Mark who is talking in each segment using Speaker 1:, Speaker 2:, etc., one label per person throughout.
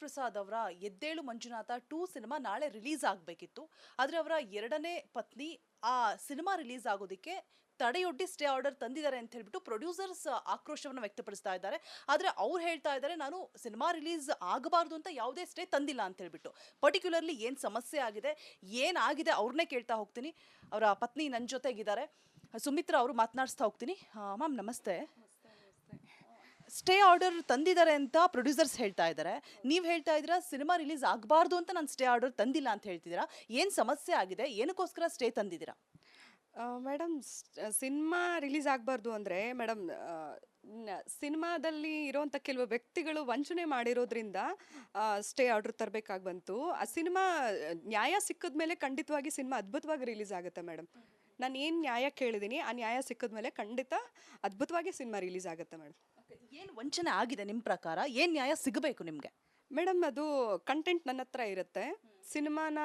Speaker 1: ಗುರುಪ್ರಸಾದ್ ಅವರ ಎದ್ದೇಳು ಮಂಜುನಾಥ 2 ಸಿನಿಮಾ ನಾಳೆ ರಿಲೀಸ್ ಆಗಬೇಕಿತ್ತು. ಆದ್ರೆ ಅವರ ಎರಡನೇ ಪತ್ನಿ ಆ ಸಿನಿಮಾ ರಿಲೀಸ್ ಆಗೋದಕ್ಕೆ ತಡೆಯೊಡ್ಡಿ ಸ್ಟೇ ಆರ್ಡರ್ ತಂದಿದ್ದಾರೆ ಅಂತ ಹೇಳ್ಬಿಟ್ಟು ಪ್ರೊಡ್ಯೂಸರ್ಸ್ ಆಕ್ರೋಶವನ್ನು ವ್ಯಕ್ತಪಡಿಸ್ತಾ ಇದ್ದಾರೆ. ಆದ್ರೆ ಅವ್ರು ಹೇಳ್ತಾ ಇದ್ದಾರೆ, ನಾನು ಸಿನಿಮಾ ರಿಲೀಸ್ ಆಗಬಾರ್ದು ಅಂತ ಯಾವುದೇ ಸ್ಟೇ ತಂದಿಲ್ಲ ಅಂತ ಹೇಳ್ಬಿಟ್ಟು. ಪರ್ಟಿಕ್ಯುಲರ್ಲಿ ಏನ್ ಸಮಸ್ಯೆ ಆಗಿದೆ, ಏನಾಗಿದೆ ಅವ್ರನ್ನೇ ಕೇಳ್ತಾ ಹೋಗ್ತೀನಿ. ಅವರ ಪತ್ನಿ ನನ್ನ ಜೊತೆಗಿದ್ದಾರೆ, ಸುಮಿತ್ರಾ ಅವರು ಮಾತನಾಡಿಸ್ತಾ ಹೋಗ್ತೀನಿ. ಮ್ಯಾಮ್ ನಮಸ್ತೆ. ಸ್ಟೇ ಆರ್ಡರ್ ತಂದಿದ್ದಾರೆ ಅಂತ ಪ್ರೊಡ್ಯೂಸರ್ಸ್ ಹೇಳ್ತಾ ಇದ್ದಾರೆ, ನೀವು ಹೇಳ್ತಾ ಇದ್ದೀರಾ ಸಿನಿಮಾ ರಿಲೀಸ್ ಆಗಬಾರ್ದು ಅಂತ ನಾನು ಸ್ಟೇ ಆರ್ಡರ್ ತಂದಿಲ್ಲ ಅಂತ ಹೇಳ್ತಿದ್ದೀರಾ. ಏನು ಸಮಸ್ಯೆ ಆಗಿದೆ, ಏನಕ್ಕೋಸ್ಕರ ಸ್ಟೇ ತಂದಿದ್ದೀರಾ?
Speaker 2: ಮೇಡಮ್, ಸಿನಿಮಾ ರಿಲೀಸ್ ಆಗಬಾರ್ದು ಅಂದರೆ ಮೇಡಮ್, ಸಿನಿಮಾದಲ್ಲಿ ಇರೋವಂಥ ಕೆಲವು ವ್ಯಕ್ತಿಗಳು ವಂಚನೆ ಮಾಡಿರೋದ್ರಿಂದ ಸ್ಟೇ ಆರ್ಡರ್ ತರಬೇಕಾಗಿ ಬಂತು. ಆ ಸಿನಿಮಾ ನ್ಯಾಯ ಸಿಕ್ಕಿದ ಮೇಲೆ ಖಂಡಿತವಾಗಿ ಸಿನಿಮಾ ಅದ್ಭುತವಾಗಿ ರಿಲೀಸ್ ಆಗುತ್ತೆ ಮೇಡಮ್. ನಾನು ಏನು ನ್ಯಾಯ ಕೇಳಿದ್ದೀನಿ ಆ ನ್ಯಾಯ ಸಿಕ್ಕಿದ ಮೇಲೆ ಖಂಡಿತ ಅದ್ಭುತವಾಗಿ ಸಿನಿಮಾ ರಿಲೀಸ್ ಆಗುತ್ತೆ ಮೇಡಮ್.
Speaker 1: ಏನು ವಂಚನೆ ಆಗಿದೆ ನಿಮ್ಮ ಪ್ರಕಾರ, ಏನು ನ್ಯಾಯ ಸಿಗಬೇಕು ನಿಮಗೆ?
Speaker 2: ಮೇಡಮ್, ಅದು ಕಂಟೆಂಟ್ ನನ್ನ ಹತ್ರ ಇರುತ್ತೆ. ಸಿನಿಮಾನ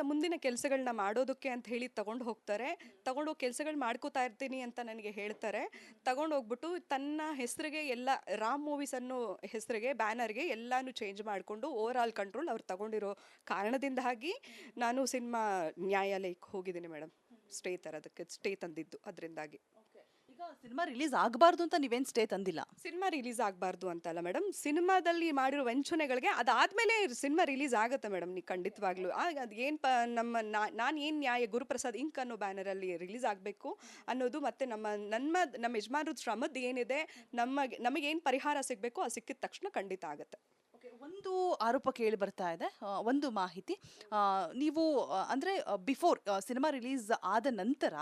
Speaker 2: ಮುಂದಿನ ಕೆಲಸಗಳನ್ನ ಮಾಡೋದಕ್ಕೆ ಅಂತ ಹೇಳಿ ತಗೊಂಡು ಹೋಗ್ತಾರೆ. ತಗೊಂಡೋಗಿ ಕೆಲಸಗಳು ಮಾಡ್ಕೋತಾ ಇರ್ತೀನಿ ಅಂತ ನನಗೆ ಹೇಳ್ತಾರೆ. ತಗೊಂಡು ಹೋಗ್ಬಿಟ್ಟು ತನ್ನ ಹೆಸರಿಗೆ ಎಲ್ಲ ರಾಮ್ ಮೂವೀಸ್ ಅನ್ನೋ ಹೆಸರಿಗೆ ಬ್ಯಾನರ್ಗೆ ಎಲ್ಲಾನು ಚೇಂಜ್ ಮಾಡಿಕೊಂಡು ಓವರ್ ಆಲ್ ಕಂಟ್ರೋಲ್ ಅವ್ರು ತಗೊಂಡಿರೋ ಕಾರಣದಿಂದಾಗಿ ನಾನು ಸಿನಿಮಾ ನ್ಯಾಯಾಲಯಕ್ಕೆ ಹೋಗಿದ್ದೀನಿ ಮೇಡಮ್. ಸ್ಟೇ ತಂದಿದ್ದು ಅದರಿಂದಾಗಿ.
Speaker 1: ಈಗ ಸಿನಿಮಾ ರಿಲೀಸ್ ಆಗಬಾರ್ದು ಅಂತ ನೀವೇನು ಸ್ಟೇ ತಂದಿಲ್ಲ?
Speaker 2: ಸಿನಿಮಾ ರಿಲೀಸ್ ಆಗಬಾರ್ದು ಅಂತಲ್ಲ ಮೇಡಮ್, ಸಿನಿಮಾದಲ್ಲಿ ಮಾಡಿರೋ ವಂಚನೆಗಳಿಗೆ ಅದಾದ್ಮೇಲೆ ಸಿನಿಮಾ ರಿಲೀಸ್ ಆಗುತ್ತೆ ಮೇಡಮ್. ನೀವು ಖಂಡಿತವಾಗ್ಲೂ ಅದು ಏನು ನಾನು ಏನು ನ್ಯಾಯ ಗುರುಪ್ರಸಾದ್ ಇಂಕ್ ಅನ್ನೋ ಬ್ಯಾನರಲ್ಲಿ ರಿಲೀಸ್ ಆಗಬೇಕು ಅನ್ನೋದು, ಮತ್ತು ನಮ್ಮ ಯಜಮಾನ್ರ ಶ್ರಮದ್ದು ಏನಿದೆ, ನಮಗೇನು ಪರಿಹಾರ ಸಿಗಬೇಕು ಅದು ಸಿಕ್ಕಿದ ತಕ್ಷಣ ಖಂಡಿತ ಆಗುತ್ತೆ.
Speaker 1: ಒಂದು ಆರೋಪ ಕೇಳಿ ಬರ್ತಾ ಇದೆ, ಒಂದು ಮಾಹಿತಿ. ನೀವು ಅಂದರೆ ಬಿಫೋರ್ ಸಿನಿಮಾ ರಿಲೀಸ್ ಆದ ನಂತರ,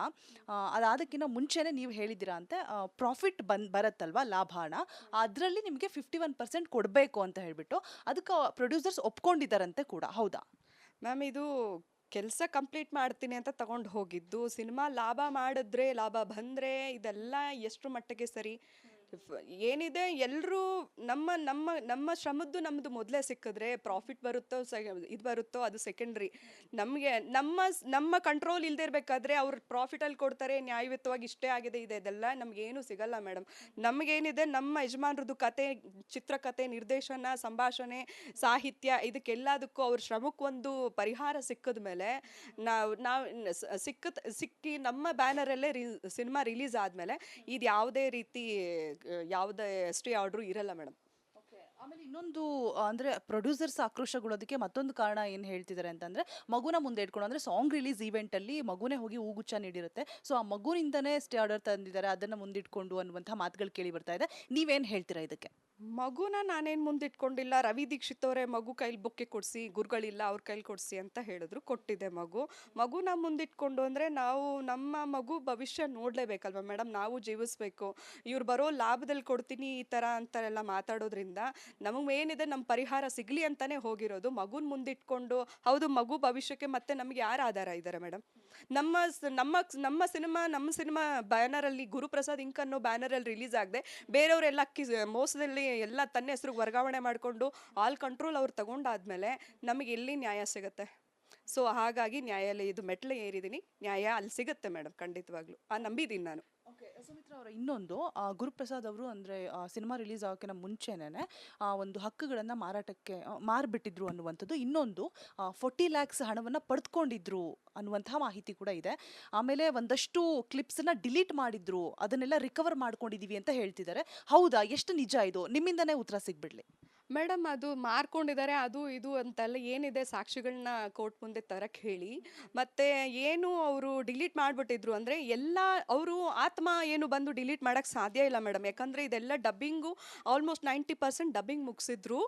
Speaker 1: ಅದಾದಕ್ಕಿಂತ ಮುಂಚೆನೇ ನೀವು ಹೇಳಿದ್ದೀರಾ ಅಂತೆ, ಪ್ರಾಫಿಟ್ ಬರುತ್ತಲ್ವಾ, ಲಾಭ ಹಣ, ಅದರಲ್ಲಿ ನಿಮಗೆ 51% ಕೊಡಬೇಕು ಅಂತ ಹೇಳಿಬಿಟ್ಟು ಅದಕ್ಕೆ ಪ್ರೊಡ್ಯೂಸರ್ಸ್ ಒಪ್ಕೊಂಡಿದ್ದಾರಂತೆ ಕೂಡ, ಹೌದಾ
Speaker 2: ಮ್ಯಾಮ್? ಇದು ಕೆಲಸ ಕಂಪ್ಲೀಟ್ ಮಾಡ್ತೀನಿ ಅಂತ ತಗೊಂಡು ಹೋಗಿದ್ದು, ಸಿನಿಮಾ ಲಾಭ ಮಾಡಿದ್ರೆ, ಲಾಭ ಬಂದರೆ ಇದೆಲ್ಲ ಎಷ್ಟು ಮಟ್ಟಿಗೆ ಸರಿ? ಏನಿದೆ, ಎಲ್ಲರೂ ನಮ್ಮ ನಮ್ಮ ನಮ್ಮ ಶ್ರಮದ್ದು ನಮ್ಮದು ಮೊದಲೇ ಸಿಕ್ಕಿದ್ರೆ ಪ್ರಾಫಿಟ್ ಬರುತ್ತೋ ಇದು ಬರುತ್ತೋ ಅದು ಸೆಕೆಂಡ್ರಿ. ನಮಗೆ ನಮ್ಮ ಕಂಟ್ರೋಲ್ ಇಲ್ಲದೆ ಇರಬೇಕಾದ್ರೆ ಅವ್ರು ಪ್ರಾಫಿಟಲ್ಲಿ ಕೊಡ್ತಾರೆ, ನ್ಯಾಯಯುತವಾಗಿ ಇಷ್ಟೇ ಆಗಿದೆ ಇದೆಲ್ಲ ನಮಗೇನು ಸಿಗಲ್ಲ ಮೇಡಮ್. ನಮಗೇನಿದೆ, ನಮ್ಮ ಯಜಮಾನ್ರದ್ದು ಕತೆ, ಚಿತ್ರಕಥೆ, ನಿರ್ದೇಶನ, ಸಂಭಾಷಣೆ, ಸಾಹಿತ್ಯ, ಇದಕ್ಕೆಲ್ಲದಕ್ಕೂ ಅವ್ರ ಶ್ರಮಕ್ಕೊಂದು ಪರಿಹಾರ ಸಿಕ್ಕಿದ ಮೇಲೆ ನಾವು ಸಿಕ್ಕಿ ನಮ್ಮ ಬ್ಯಾನರಲ್ಲೇ ಸಿನಿಮಾ ರಿಲೀಸ್ ಆದಮೇಲೆ ಇದು ಯಾವುದೇ ರೀತಿ ಯಾವುದೇ ಸ್ಟೇ ಆರ್ಡರ್ ಇರಲ್ಲ ಮೇಡಮ್.
Speaker 1: ಆಮೇಲೆ ಇನ್ನೊಂದು ಅಂದ್ರೆ ಪ್ರೊಡ್ಯೂಸರ್ಸ್ ಆಕ್ರೋಶಗೊಳ್ಳೋದಕ್ಕೆ ಮತ್ತೊಂದು ಕಾರಣ ಏನು ಹೇಳ್ತಿದ್ದಾರೆ ಅಂತಂದ್ರೆ, ಮಗುನ ಮುಂದೆ ಇಟ್ಕೊಂಡು, ಅಂದ್ರೆ ಸಾಂಗ್ ರಿಲೀಸ್ ಈವೆಂಟ್ ಅಲ್ಲಿ ಮಗುನೇ ಹೋಗಿ ಹೂಗುಚ್ಚ ನೀಡಿರುತ್ತೆ, ಸೊ ಆ ಮಗುನಿಂದನೇ ಸ್ಟೇ ಆರ್ಡರ್ ತಂದಿದ್ದಾರೆ, ಅದನ್ನ ಮುಂದಿಟ್ಕೊಂಡು ಅನ್ನುವಂಥ ಮಾತುಗಳು ಕೇಳಿ ಬರ್ತಾ ಇದೆ. ನೀವೇನು ಹೇಳ್ತೀರಾ ಇದಕ್ಕೆ?
Speaker 2: ಮಗುನ ನಾನೇನು ಮುಂದಿಟ್ಕೊಂಡಿಲ್ಲ. ರವಿ ದೀಕ್ಷಿತ್ ಅವರೇ ಮಗು ಕೈಲಿ ಬೊಕ್ಕೆ ಕೊಡಿಸಿ, ಗುರುಗಳಿಲ್ಲ ಅವ್ರ ಕೈಲಿ ಕೊಡಿಸಿ ಅಂತ ಹೇಳಿದ್ರು, ಕೊಟ್ಟಿದೆ. ಮಗುನ ಮುಂದಿಟ್ಕೊಂಡು ಅಂದರೆ ನಾವು ನಮ್ಮ ಮಗು ಭವಿಷ್ಯ ನೋಡಲೇಬೇಕಲ್ವ ಮೇಡಮ್, ನಾವು ಜೀವಿಸ್ಬೇಕು. ಇವ್ರು ಬರೋ ಲಾಭದಲ್ಲಿ ಕೊಡ್ತೀನಿ ಈ ಥರ ಅಂತಾರೆಲ್ಲ ಮಾತಾಡೋದ್ರಿಂದ ನಮಗೇನಿದೆ, ನಮ್ಮ ಪರಿಹಾರ ಸಿಗಲಿ ಅಂತಲೇ ಹೋಗಿರೋದು. ಮಗುನ ಮುಂದಿಟ್ಕೊಂಡು, ಹೌದು, ಮಗು ಭವಿಷ್ಯಕ್ಕೆ ಮತ್ತೆ ನಮಗೆ ಯಾರು ಆಧಾರ ಇದ್ದಾರೆ ಮೇಡಮ್? ನಮ್ಮ ಸಿನಿಮಾ ಬ್ಯಾನರಲ್ಲಿ, ಗುರುಪ್ರಸಾದ್ ಇಂಕ್ ಅನ್ನೋ ಬ್ಯಾನರಲ್ಲಿ ರಿಲೀಸ್ ಆಗದೆ ಬೇರೆಯವರೆಲ್ಲ ಮೋಸದಲ್ಲಿ ಎಲ್ಲ ತನ್ನ ಹೆಸರಿಗೆ ವರ್ಗಾವಣೆ ಮಾಡಿಕೊಂಡು ಆಲ್ ಕಂಟ್ರೋಲ್ ಅವ್ರು ತಗೊಂಡಾದ್ಮೇಲೆ ನಮಗೆ ಎಲ್ಲಿ ನ್ಯಾಯ ಸಿಗುತ್ತೆ? ಸೊ ಹಾಗಾಗಿ ನ್ಯಾಯಾಲಯದ ಮೆಟ್ಲು ಏರಿದ್ದೀನಿ, ನ್ಯಾಯ ಅಲ್ಲಿ ಸಿಗುತ್ತೆ ಮೇಡಮ್, ಖಂಡಿತವಾಗ್ಲೂ ನಂಬಿದ್ದೀನಿ ನಾನು.
Speaker 1: ಸುಮಿತ್ರಾ ಅವರ ಇನ್ನೊಂದು, ಗುರುಪ್ರಸಾದ್ ಅವರು ಅಂದರೆ ಸಿನಿಮಾ ರಿಲೀಸ್ ಆಗೋಕ್ಕಿಂತ ಮುಂಚೆನೇ ಒಂದು ಹಕ್ಕುಗಳನ್ನು ಮಾರಾಟಕ್ಕೆ ಮಾರ್ಬಿಟ್ಟಿದ್ರು ಅನ್ನುವಂಥದ್ದು, ಇನ್ನೊಂದು 40 lakhs ಹಣವನ್ನು ಪಡೆದುಕೊಂಡಿದ್ರು ಅನ್ನುವಂಥ ಮಾಹಿತಿ ಕೂಡ ಇದೆ. ಆಮೇಲೆ ಒಂದಷ್ಟು ಕ್ಲಿಪ್ಸನ್ನ ಡಿಲೀಟ್ ಮಾಡಿದ್ರು, ಅದನ್ನೆಲ್ಲ ರಿಕವರ್ ಮಾಡ್ಕೊಂಡಿದ್ದೀವಿ ಅಂತ ಹೇಳ್ತಿದ್ದಾರೆ. ಹೌದಾ, ಎಷ್ಟು ನಿಜ ಇದು? ನಿಮ್ಮಿಂದನೇ ಉತ್ತರ ಸಿಗ್ಬಿಡ್ಲಿ
Speaker 2: ಮೇಡಮ್. ಅದು ಮಾರ್ಕೊಂಡಿದ್ದಾರೆ, ಅದು ಇದು ಅಂತೆಲ್ಲ ಏನಿದೆ ಸಾಕ್ಷಿಗಳನ್ನ ಕೋರ್ಟ್ ಮುಂದೆ ತರಕ್ಕೆ ಹೇಳಿ, ಮತ್ತು ಏನು ಅವರು ಡಿಲೀಟ್ ಮಾಡಿಬಿಟ್ಟಿದ್ರು ಅಂದರೆ ಎಲ್ಲ ಅವರು ಆತ್ಮ ಏನು ಬಂದು ಡಿಲೀಟ್ ಮಾಡೋಕ್ಕೆ ಸಾಧ್ಯ ಇಲ್ಲ ಮೇಡಮ್. ಯಾಕಂದರೆ ಇದೆಲ್ಲ ಡಬ್ಬಿಂಗು ಆಲ್ಮೋಸ್ಟ್ 90% ಡಬ್ಬಿಂಗ್ ಮುಗಿಸಿದ್ರು.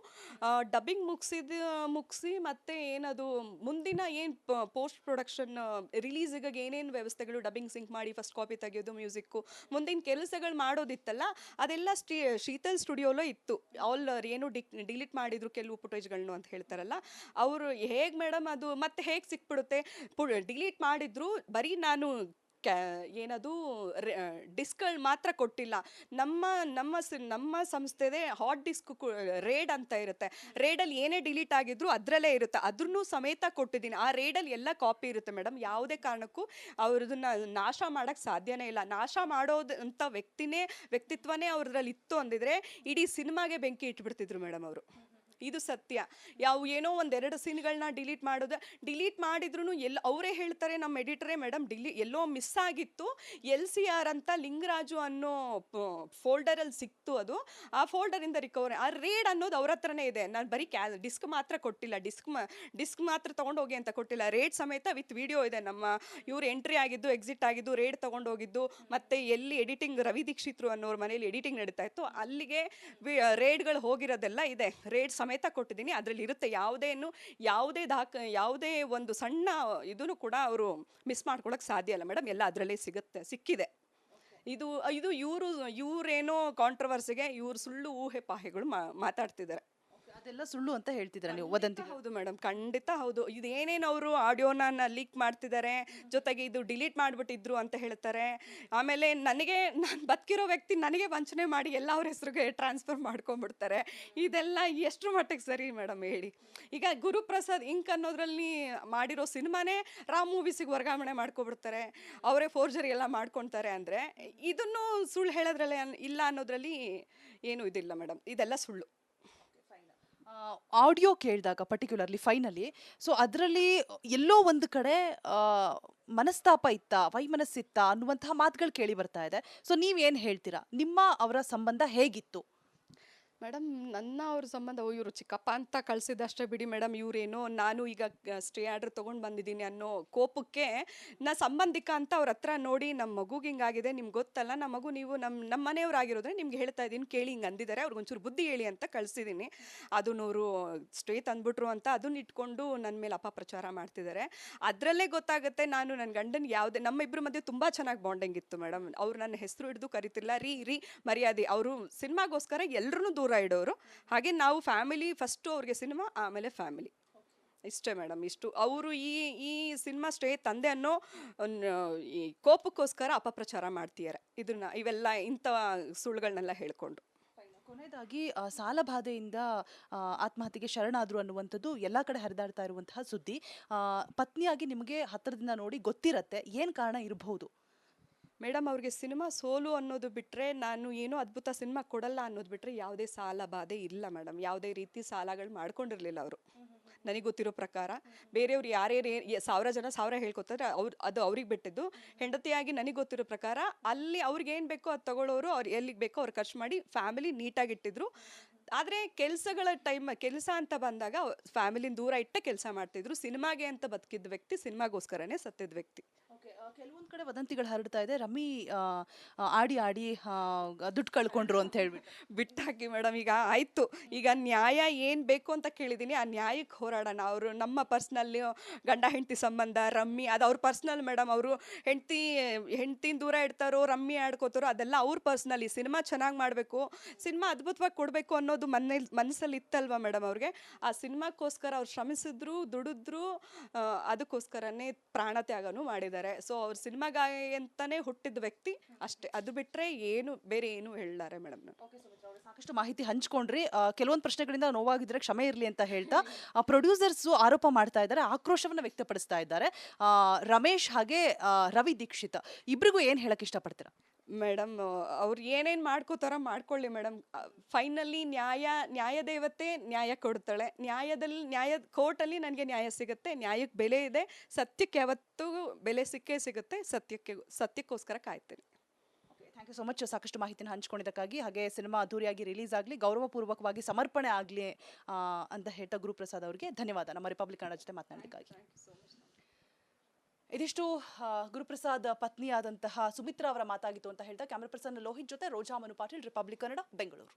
Speaker 2: ಡಬ್ಬಿಂಗ್ ಮುಗಿಸಿ ಮತ್ತು ಏನದು ಮುಂದಿನ ಏನು ಪೋಸ್ಟ್ ಪ್ರೊಡಕ್ಷನ್ ರಿಲೀಸಿಗೆ ಏನೇನು ವ್ಯವಸ್ಥೆಗಳು, ಡಬ್ಬಿಂಗ್ ಸಿಂಕ್ ಮಾಡಿ ಫಸ್ಟ್ ಕಾಪಿ ತೆಗೆಯೋದು, ಮ್ಯೂಸಿಕ್ಕು, ಮುಂದಿನ ಕೆಲಸಗಳು ಮಾಡೋದಿತ್ತಲ್ಲ, ಅದೆಲ್ಲ ಶೀತಲ್ ಸ್ಟುಡಿಯೋಲೋ ಇತ್ತು. ಏನು ಡಿಲೀಟ್ ಮಾಡಿದ್ರು ಕೆಲವು ಫುಟೇಜ್ಗಳನ್ನು ಅಂತ ಹೇಳ್ತಾರಲ್ಲ, ಅವರು ಹೇಗೆ ಮೇಡಮ್ ಅದು ಮತ್ತೆ ಹೇಗೆ ಸಿಕ್ಬಿಡುತ್ತೆ? ಡಿಲೀಟ್ ಮಾಡಿದ್ರು, ಬರೀ ನಾನು ಏನದು ಡಿಸ್ಕ್ಗಳು ಮಾತ್ರ ಕೊಟ್ಟಿಲ್ಲ. ನಮ್ಮ ಸಂಸ್ಥೆದೇ ಹಾಟ್ ಡಿಸ್ಕ್ ರೇಡ್ ಅಂತ ಇರುತ್ತೆ. ರೇಡಲ್ಲಿ ಏನೇ ಡಿಲೀಟ್ ಆಗಿದ್ರು ಅದರಲ್ಲೇ ಇರುತ್ತೆ, ಅದ್ರೂ ಸಮೇತ ಕೊಟ್ಟಿದ್ದೀನಿ. ಆ ರೇಡಲ್ಲಿ ಎಲ್ಲ ಕಾಪಿ ಇರುತ್ತೆ ಮೇಡಮ್. ಯಾವುದೇ ಕಾರಣಕ್ಕೂ ಅವ್ರದನ್ನ ನಾಶ ಮಾಡೋಕ್ಕೆ ಸಾಧ್ಯನೇ ಇಲ್ಲ. ನಾಶ ಮಾಡೋದು ಅಂತ ವ್ಯಕ್ತಿತ್ವನೇ ಅವ್ರದ್ರಲ್ಲಿ ಇತ್ತು ಅಂದಿದ್ರೆ ಇಡೀ ಸಿನಿಮಾಗೆ ಬೆಂಕಿ ಇಟ್ಬಿಡ್ತಿದ್ರು ಮೇಡಮ್ ಅವರು. ಇದು ಸತ್ಯ. ಯಾವ ಏನೋ ಒಂದೆರಡು ಸೀನ್ಗಳನ್ನ ಡಿಲೀಟ್ ಮಾಡಿದ್ರು ಅವರೇ ಹೇಳ್ತಾರೆ, ನಮ್ಮ ಎಡಿಟರೇ, ಮೇಡಮ್ ಎಲ್ಲೋ ಮಿಸ್ ಆಗಿತ್ತು, LCR ಅಂತ ಲಿಂಗರಾಜು ಅನ್ನೋ ಫೋಲ್ಡರಲ್ಲಿ ಸಿಕ್ತು, ಅದು ಆ ಫೋಲ್ಡರಿಂದ ರಿಕವರಿ, ಆ ರೇಡ್ ಅನ್ನೋದು ಅವ್ರ ಹತ್ರನೇ ಇದೆ. ನಾನು ಬರೀ ಡಿಸ್ಕ್ ಮಾತ್ರ ಕೊಟ್ಟಿಲ್ಲ, ಡಿಸ್ಕ್ ಮಾತ್ರ ತೊಗೊಂಡೋಗಿ ಅಂತ ಕೊಟ್ಟಿಲ್ಲ, ರೇಡ್ ಸಮೇತ ವಿತ್ ವಿಡಿಯೋ ಇದೆ. ನಮ್ಮ ಇವ್ರು ಎಂಟ್ರಿ ಆಗಿದ್ದು, ಎಕ್ಸಿಟ್ ಆಗಿದ್ದು, ರೇಡ್ ತೊಗೊಂಡೋಗಿದ್ದು, ಮತ್ತೆ ಎಲ್ಲಿ ಎಡಿಟಿಂಗ್ ರವಿ ದೀಕ್ಷಿತ್ರು ಅನ್ನೋರ ಮನೇಲಿ ಎಡಿಟಿಂಗ್ ನಡೀತಾ ಇತ್ತು ಅಲ್ಲಿಗೆ ರೇಡ್ಗಳು ಹೋಗಿರೋದೆಲ್ಲ ಇದೆ, ರೇಡ್ ಸಮೇತ ಕೊಟ್ಟಿದ್ದೀನಿ. ಅದರಲ್ಲಿ ಇರುತ್ತೆ, ಯಾವುದೇ ಒಂದು ಸಣ್ಣ ಇದನ್ನು ಕೂಡ ಅವರು ಮಿಸ್ ಮಾಡ್ಕೊಳಕ್ಕೆ ಸಾಧ್ಯ ಇಲ್ಲ ಮೇಡಮ್, ಎಲ್ಲ ಅದರಲ್ಲೇ ಸಿಕ್ಕಿದೆ. ಇದು ಇವರೇನೋ ಕಾಂಟ್ರವರ್ಸಿಗೆ ಇವ್ರು ಸುಳ್ಳು ಊಹೆ ಪಾಹೆಗಳು ಮಾತಾಡ್ತಿದ್ದಾರೆ.
Speaker 1: ಅದೆಲ್ಲ ಸುಳ್ಳು ಅಂತ ಹೇಳ್ತಿದ್ದೀರಾ ನೀವು, ವದಂತಿ?
Speaker 2: ಹೌದು ಮೇಡಮ್, ಖಂಡಿತ ಹೌದು. ಇದೇನೇನು ಅವರು ಆಡಿಯೋನ ಲೀಕ್ ಮಾಡ್ತಿದ್ದಾರೆ, ಜೊತೆಗೆ ಇದು ಡಿಲೀಟ್ ಮಾಡಿಬಿಟ್ಟಿದ್ರು ಅಂತ ಹೇಳ್ತಾರೆ. ಆಮೇಲೆ ನಾನು ಬದುಕಿರೋ ವ್ಯಕ್ತಿ ನನಗೆ ವಂಚನೆ ಮಾಡಿ ಎಲ್ಲ ಅವ್ರ ಹೆಸರಿಗೆ ಟ್ರಾನ್ಸ್ಫರ್ ಮಾಡ್ಕೊಂಡ್ಬಿಡ್ತಾರೆ. ಇದೆಲ್ಲ ಎಷ್ಟು ಮಟ್ಟಿಗೆ ಸರಿ ಮೇಡಮ್ ಹೇಳಿ? ಈಗ ಗುರುಪ್ರಸಾದ್ ಇಂಕ್ ಅನ್ನೋದ್ರಲ್ಲಿ ಮಾಡಿರೋ ಸಿನಿಮಾನೇ ರಾಮ್ ಮೂವೀಸಿಗೆ ವರ್ಗಾವಣೆ ಮಾಡ್ಕೊಬಿಡ್ತಾರೆ, ಅವರೇ ಫೋರ್ಜರಿ ಎಲ್ಲ ಮಾಡ್ಕೊತಾರೆ. ಅಂದರೆ ಇದನ್ನು ಸುಳ್ಳು ಹೇಳೋದ್ರಲ್ಲೇ ಇಲ್ಲ ಅನ್ನೋದ್ರಲ್ಲಿ ಏನೂ ಇದಿಲ್ಲ ಮೇಡಮ್, ಇದೆಲ್ಲ ಸುಳ್ಳು.
Speaker 1: ಆಡಿಯೋ ಕೇಳಿದಾಗ ಪರ್ಟಿಕ್ಯುಲರ್ಲಿ ಫೈನಲಿ, ಸೊ ಅದರಲ್ಲಿ ಎಲ್ಲೋ ಒಂದು ಕಡೆ ಮನಸ್ತಾಪ ಇತ್ತಾ, ವೈಮನಸ್ಸಿತ್ತಾ ಅನ್ನುವಂತಹ ಮಾತುಗಳು ಕೇಳಿ ಬರ್ತಾ ಇದೆ. ಸೊ ನೀವೇನು ಹೇಳ್ತೀರಾ? ನಿಮ್ಮ ಅವರ ಸಂಬಂಧ ಹೇಗಿತ್ತು?
Speaker 2: ಮೇಡಮ್, ಅವ್ರ ಸಂಬಂಧ ಇವರು ಚಿಕ್ಕಪ್ಪ ಅಂತ ಕಳಿಸಿದಷ್ಟೇ ಬಿಡಿ ಮೇಡಮ್. ಇವರೇನೋ ನಾನು ಈಗ ಸ್ಟೇ ಆರ್ಡರ್ ತೊಗೊಂಡು ಬಂದಿದ್ದೀನಿ ಅನ್ನೋ ಕೋಪಕ್ಕೆ ಸಂಬಂಧಿಕ ಅಂತ ಅವ್ರ ಹತ್ರ ನೋಡಿ, ನಮ್ಮ ಮಗುಗೆ ಹಿಂಗಾಗಿದೆ, ನಿಮ್ಗೆ ಗೊತ್ತಲ್ಲ, ನಮ್ಮ ಮಗು ನೀವು ನಮ್ಮ ಮನೆಯವ್ರಾಗಿರೋದ್ರೆ ನಿಮ್ಗೆ ಹೇಳ್ತಾ ಇದ್ದೀನಿ ಕೇಳಿ, ಹಿಂಗೆ ಅಂದಿದ್ದಾರೆ, ಅವ್ರಿಗೊಂಚೂರು ಬುದ್ಧಿ ಹೇಳಿ ಅಂತ ಕಳಿಸಿದ್ದೀನಿ. ಅದನ್ನವರು ಸ್ಟೇ ತಂದ್ಬಿಟ್ರು ಅಂತ ಅದನ್ನ ಇಟ್ಕೊಂಡು ನನ್ನ ಮೇಲೆ ಅಪಪ್ರಚಾರ ಮಾಡ್ತಿದ್ದಾರೆ. ಅದರಲ್ಲೇ ಗೊತ್ತಾಗುತ್ತೆ ನಾನು ನನ್ನ ಗಂಡನ ಯಾವುದೇ, ನಮ್ಮ ಇಬ್ಬರ ಮಧ್ಯೆ ತುಂಬ ಚೆನ್ನಾಗಿ ಬಾಂಡಿಂಗ್ ಇತ್ತು ಮೇಡಮ್. ಅವ್ರು ನನ್ನ ಹೆಸರು ಹಿಡಿದು ಕರಿತಿಲ್ಲ, ರೀ ಮರ್ಯಾದೆ. ಅವರು ಸಿನಿಮಾಗೋಸ್ಕರ ಎಲ್ಲರೂ ದೂರ ಇಡೋರು. ಹಾಗೆ ನಾವು ಫ್ಯಾಮಿಲಿ ಫಸ್ಟು, ಅವ್ರಿಗೆ ಸಿನಿಮಾ, ಆಮೇಲೆ ಫ್ಯಾಮಿಲಿ, ಇಷ್ಟೇ ಮೇಡಮ್. ಇಷ್ಟು ಅವರು ಈ ಸಿನಿಮಾ ಸ್ಟೇ ತಂದೆ ಅನ್ನೋ ಈ ಕೋಪಕ್ಕೋಸ್ಕರ ಅಪಪ್ರಚಾರ ಮಾಡ್ತಿದ್ದಾರೆ. ಇವೆಲ್ಲ ಇಂಥ ಸುಳ್ಳುಗಳನ್ನೆಲ್ಲ ಹೇಳ್ಕೊಂಡು.
Speaker 1: ಕೊನೆಯದಾಗಿ ಸಾಲ ಬಾಧೆಯಿಂದ ಆತ್ಮಹತ್ಯೆಗೆ ಶರಣಾದ್ರು ಅನ್ನುವಂಥದ್ದು ಎಲ್ಲ ಕಡೆ ಹರಿದಾಡ್ತಾ ಇರುವಂತಹ ಸುದ್ದಿ. ಪತ್ನಿಯಾಗಿ ನಿಮಗೆ ಹತ್ತಿರದಿಂದ ನೋಡಿ ಗೊತ್ತಿರತ್ತೆ, ಏನು ಕಾರಣ ಇರಬಹುದು?
Speaker 2: ಮೇಡಮ್, ಅವ್ರಿಗೆ ಸಿನಿಮಾ ಸೋಲು ಅನ್ನೋದು ಬಿಟ್ಟರೆ, ನಾನು ಏನೋ ಅದ್ಭುತ ಸಿನಿಮಾ ಕೊಡಲ್ಲ ಅನ್ನೋದು ಬಿಟ್ಟರೆ ಯಾವುದೇ ಸಾಲ ಬಾಧೆ ಇಲ್ಲ ಮೇಡಮ್. ಯಾವುದೇ ರೀತಿ ಸಾಲಗಳು ಮಾಡ್ಕೊಂಡಿರಲಿಲ್ಲ ಅವರು, ನನಗೆ ಗೊತ್ತಿರೋ ಪ್ರಕಾರ. ಬೇರೆಯವ್ರು ಯಾರ್ಯಾರು 1000 ಜನ 1000 ಹೇಳ್ಕೊತಾರೆ, ಅದು ಅವ್ರಿಗೆ ಬಿಟ್ಟಿದ್ದು. ಹೆಂಡತಿಯಾಗಿ ನನಗೆ ಗೊತ್ತಿರೋ ಪ್ರಕಾರ ಅಲ್ಲಿ ಅವ್ರಿಗೆ ಏನು ಬೇಕೋ ಅದು ತಗೊಳ್ಳೋರು, ಅವ್ರು ಎಲ್ಲಿಗೆ ಬೇಕೋ ಅವ್ರು ಖರ್ಚು ಮಾಡಿ ಫ್ಯಾಮಿಲಿ ನೀಟಾಗಿಟ್ಟಿದ್ರು. ಆದರೆ ಕೆಲಸ ಅಂತ ಬಂದಾಗ ಫ್ಯಾಮಿಲಿನ ದೂರ ಇಟ್ಟೆ ಕೆಲಸ ಮಾಡ್ತಿದ್ರು. ಸಿನಿಮಾಗೆ ಅಂತ ಬದುಕಿದ್ದ ವ್ಯಕ್ತಿ, ಸಿನಿಮಾಗೋಸ್ಕರನೇ ಸತ್ತಿದ್ದ ವ್ಯಕ್ತಿ.
Speaker 1: ಕೆಲವೊಂದು ಕಡೆ ವದಂತಿಗಳು ಹರಡ್ತಾ ಇದೆ, ರಮ್ಮಿ ಆಡಿ ದುಡ್ಡು ಕಳ್ಕೊಂಡ್ರು ಅಂತ ಹೇಳ್ಬಿಟ್ಟು.
Speaker 2: ಬಿಟ್ಟಾಕಿ ಮೇಡಮ್, ಈಗ ಆಯಿತು, ಈಗ ನ್ಯಾಯ ಏನು ಬೇಕು ಅಂತ ಕೇಳಿದ್ದೀನಿ, ಆ ನ್ಯಾಯಕ್ಕೆ ಹೋರಾಡೋಣ. ಅವರು ನಮ್ಮ ಪರ್ಸ್ನಲ್ಲಿ ಗಂಡ ಹೆಂಡತಿ ಸಂಬಂಧ, ರಮ್ಮಿ ಅದು ಅವ್ರ ಪರ್ಸ್ನಲ್ ಮೇಡಮ್. ಅವರು ಹೆಂಡ್ತಿನ ದೂರ ಇಡ್ತಾರೋ, ರಮ್ಮಿ ಆಡ್ಕೋತಾರೋ, ಅದೆಲ್ಲ ಅವ್ರ ಪರ್ಸ್ನಲಿ. ಸಿನಿಮಾ ಚೆನ್ನಾಗಿ ಮಾಡಬೇಕು, ಸಿನಿಮಾ ಅದ್ಭುತವಾಗಿ ಕೊಡಬೇಕು ಅನ್ನೋದು ಮನಸ್ಸಲ್ಲಿ ಇತ್ತಲ್ವ ಮೇಡಮ್ ಅವ್ರಿಗೆ. ಆ ಸಿನಿಮಾಕ್ಕೋಸ್ಕರ ಅವ್ರು ಶ್ರಮಿಸಿದ್ರು, ದುಡಿದ್ರು, ಅದಕ್ಕೋಸ್ಕರನೇ ಪ್ರಾಣ ತ್ಯಾಗನೂ ಮಾಡಿದ್ದಾರೆ. ಸೊ ಅವ್ರು ಸಿನಿಮಾಗಾಗಿ ಅಂತಾನೆ ಹುಟ್ಟಿದ ವ್ಯಕ್ತಿ ಅಷ್ಟೇ. ಅದು ಬಿಟ್ಟರೆ ಬೇರೆ ಏನು ಹೇಳಲಾರೆ ಮೇಡಮ್.
Speaker 1: ಸಾಕಷ್ಟು ಮಾಹಿತಿ ಹಂಚ್ಕೊಂಡ್ರಿ. ಕೆಲವೊಂದು ಪ್ರಶ್ನೆಗಳಿಂದ ನೋವಾಗಿದ್ರೆ ಕ್ಷಮೆ ಇರಲಿ ಅಂತ ಹೇಳ್ತಾ, ಪ್ರೊಡ್ಯೂಸರ್ಸ್ ಆರೋಪ ಮಾಡ್ತಾ ಇದ್ದಾರೆ, ಆಕ್ರೋಶವನ್ನ ವ್ಯಕ್ತಪಡಿಸ್ತಾ ಇದ್ದಾರೆ. ರಮೇಶ್ ಹಾಗೆ ರವಿ ದೀಕ್ಷಿತ್ ಇಬ್ರಿಗೂ ಏನ್ ಹೇಳಕ್ ಇಷ್ಟಪಡ್ತೀರಾ?
Speaker 2: ಮೇಡಮ್, ಅವ್ರು ಏನೇನು ಮಾಡ್ಕೋತಾರೋ ಮಾಡ್ಕೊಳ್ಳಿ ಮೇಡಮ್. ಫೈನಲಿ ನ್ಯಾಯದೇವತೆ ನ್ಯಾಯ ಕೊಡ್ತಾಳೆ. ಕೋರ್ಟಲ್ಲಿ ನನಗೆ ನ್ಯಾಯ ಸಿಗುತ್ತೆ, ನ್ಯಾಯಕ್ಕೆ ಬೆಲೆ ಇದೆ, ಸತ್ಯಕ್ಕೆ ಯಾವತ್ತೂ ಬೆಲೆ ಸಿಗುತ್ತೆ. ಸತ್ಯಕ್ಕೋಸ್ಕರ ಕಾಯ್ತೇನೆ.
Speaker 1: Thank you so much. ಸಾಕಷ್ಟು ಮಾಹಿತಿನ ಹಂಚ್ಕೊಂಡಿದ್ದಕ್ಕಾಗಿ, ಹಾಗೆ ಸಿನಿಮಾ ಅದ್ದೂರಿಯಾಗಿ ರಿಲೀಸ್ ಆಗಲಿ, ಗೌರವಪೂರ್ವಕವಾಗಿ ಸಮರ್ಪಣೆ ಆಗಲಿ ಅಂತ ಹೇಳ್ತಾ ಗುರುಪ್ರಸಾದ್ ಅವರಿಗೆ ಧನ್ಯವಾದ ನಮ್ಮ ರಿಪಬ್ಲಿಕ್ ಕನ್ನಡ ಜೊತೆ ಮಾತನಾಡಲಿಕ್ಕಾಗಿ. ಇದಿಷ್ಟು ಗುರುಪ್ರಸಾದ್ ಪತ್ನಿಯಾದಂತಹ ಸುಮಿತ್ರಾ ಅವರ ಮಾತಾಗಿತ್ತು ಅಂತ ಹೇಳ್ತಾ, ಕ್ಯಾಮರಾ ಪರ್ಸನ್ ಲೋಹಿತ್ ಜೊತೆ ರೋಜಾ ಮನು ಪಾಟೀಲ್, ರಿಪಬ್ಲಿಕ್ ಕನ್ನಡ, ಬೆಂಗಳೂರು.